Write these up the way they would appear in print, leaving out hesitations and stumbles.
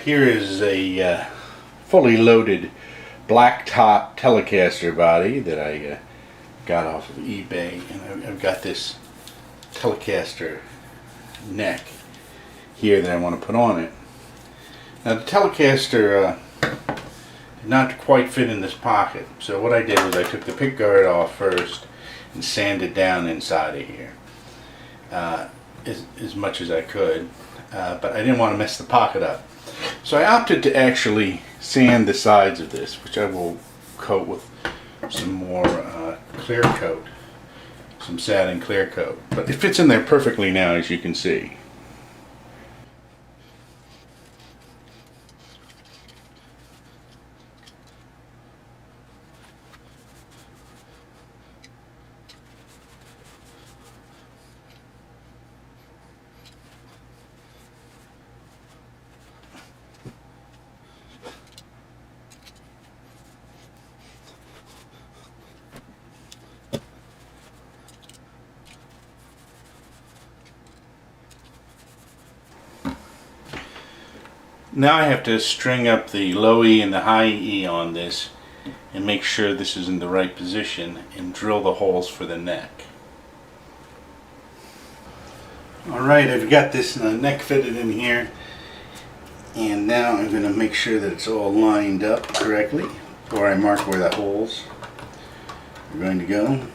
Here is a fully loaded blacktop Telecaster body that I got off of eBay, and I've got this Telecaster neck here that I want to put on it. Now the Telecaster did not quite fit in this pocket, so what I did was I took the pick guard off first and sanded down inside of here as much as I could, but I didn't want to mess the pocket up. So I opted to actually sand the sides of this, which I will coat with some more clear coat, some satin clear coat. But it fits in there perfectly now, as you can see. Now I have to string up the low E and the high E on this and make sure this is in the right position and drill the holes for the neck. Alright, I've got this neck fitted in here, and now I'm going to make sure that it's all lined up correctly before I mark where the holes are going to go.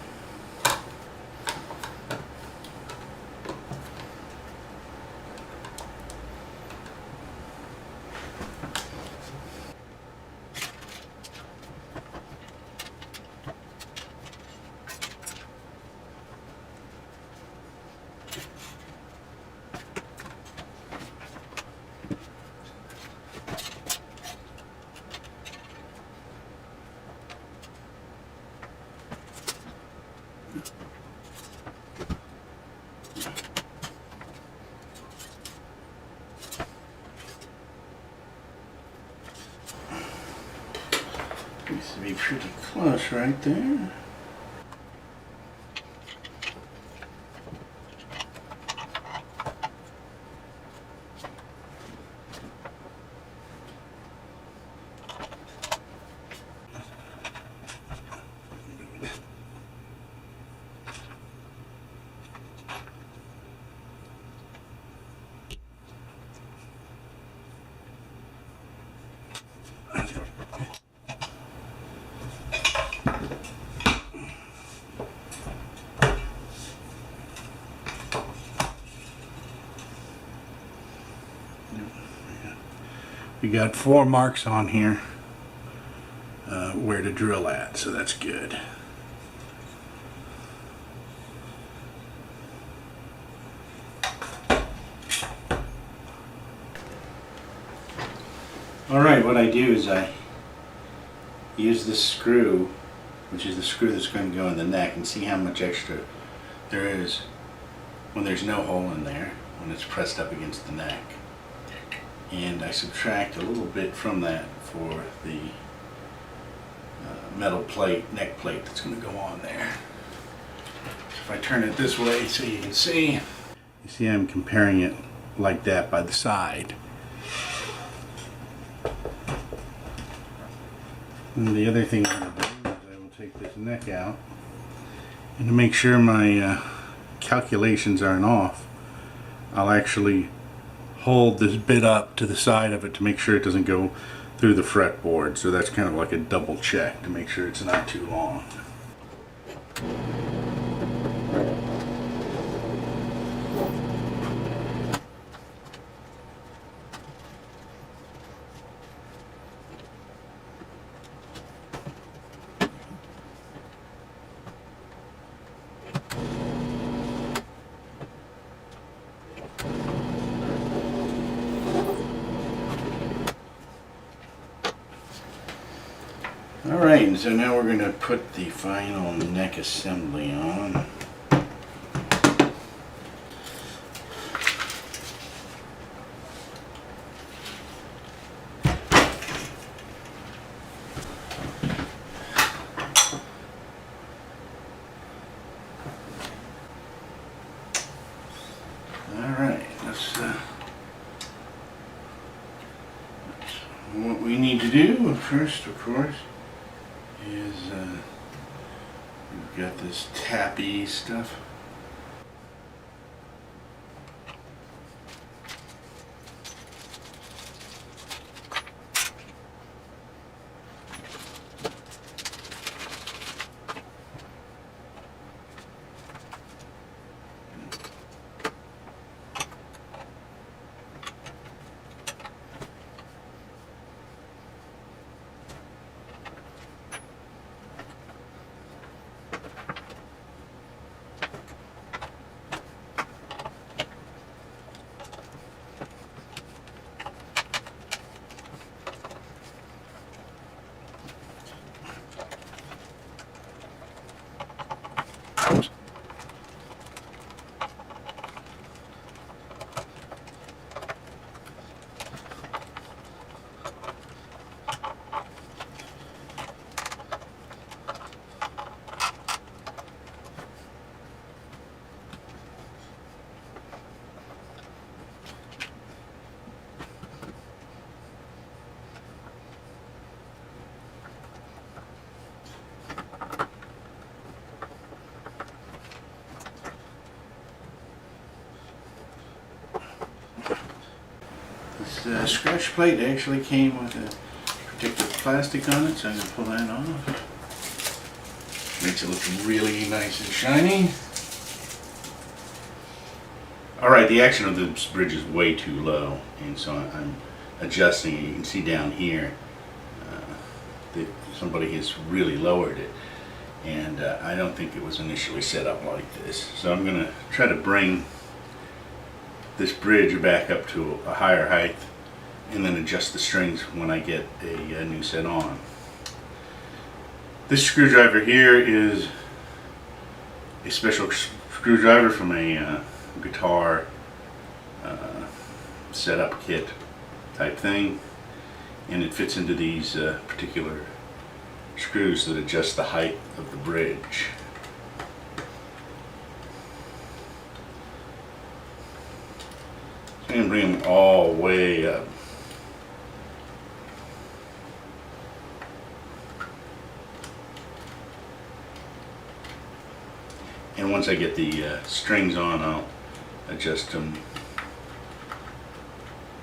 Needs to be pretty close right there. We got 4 marks on here where to drill at, so that's good. Alright, what I do is I use this screw, which is the screw that's going to go in the neck, and see how much extra there is when there's no hole in there, when it's pressed up against the neck. And I subtract a little bit from that for the metal plate, neck plate that's going to go on there. If I turn it this way so you can see, you see I'm comparing it like that by the side. And the other thing I'm going to do is I will take this neck out, and to make sure my calculations aren't off, I'll actually hold this bit up to the side of it to make sure it doesn't go through the fretboard. So that's kind of like a double check to make sure it's not too long. Alright, and so now we're going to put the final neck assembly on. Alright, let's we need to do first, of course, is we've got this tappy stuff. This scratch plate actually came with a protective plastic on it, so I'm going to pull that off. Makes it look really nice and shiny. Alright, the action of this bridge is way too low, and so I'm adjusting it. You can see down here that somebody has really lowered it, and I don't think it was initially set up like this. So I'm going to try to bring this bridge back up to a higher height and then adjust the strings when I get a new set on. This screwdriver here is a special screwdriver from a guitar setup kit type thing, and it fits into these particular screws that adjust the height of the bridge. And bring them all the way up. And once I get the strings on, I'll adjust them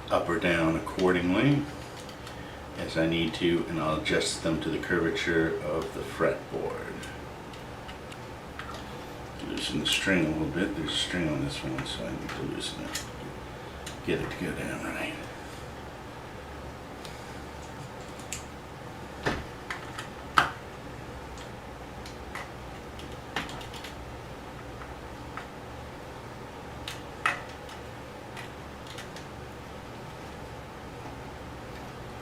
up or down accordingly as I need to, and I'll adjust them to the curvature of the fretboard. Loosen the string a little bit. There's a string on this one, so I need to loosen it. Get it to go down right.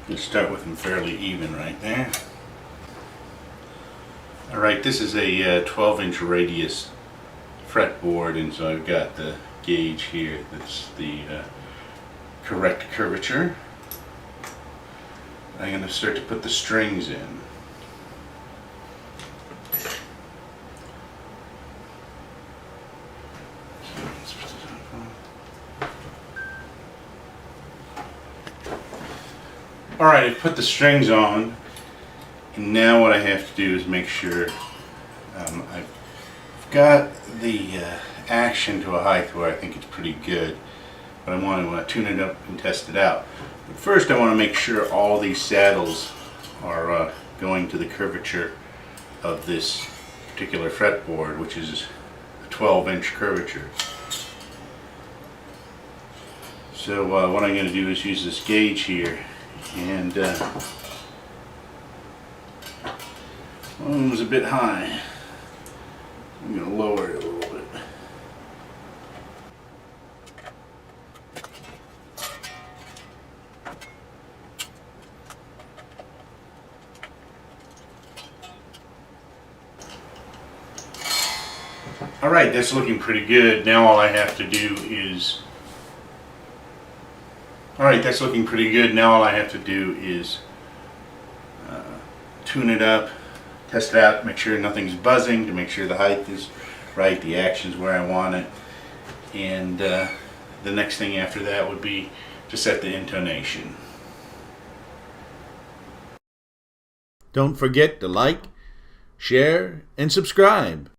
Just start with them fairly even right there. Alright, this is a 12-inch radius fretboard, and so I've got the gauge here that's the correct curvature. I'm going to start to put the strings in. Alright, I've put the strings on, and now what I have to do is make sure I've got the action to a height where I think it's pretty good, but I want to tune it up and test it out. But first I want to make sure all these saddles are going to the curvature of this particular fretboard, which is a 12-inch curvature. So what I'm going to do is use this gauge here, and one was a bit high. I'm going to lower it a little bit. Alright, that's looking pretty good. Now all I have to do is tune it up, test it out, make sure nothing's buzzing, to make sure the height is right, the action's where I want it, and the next thing after that would be to set the intonation. Don't forget to like, share, and subscribe.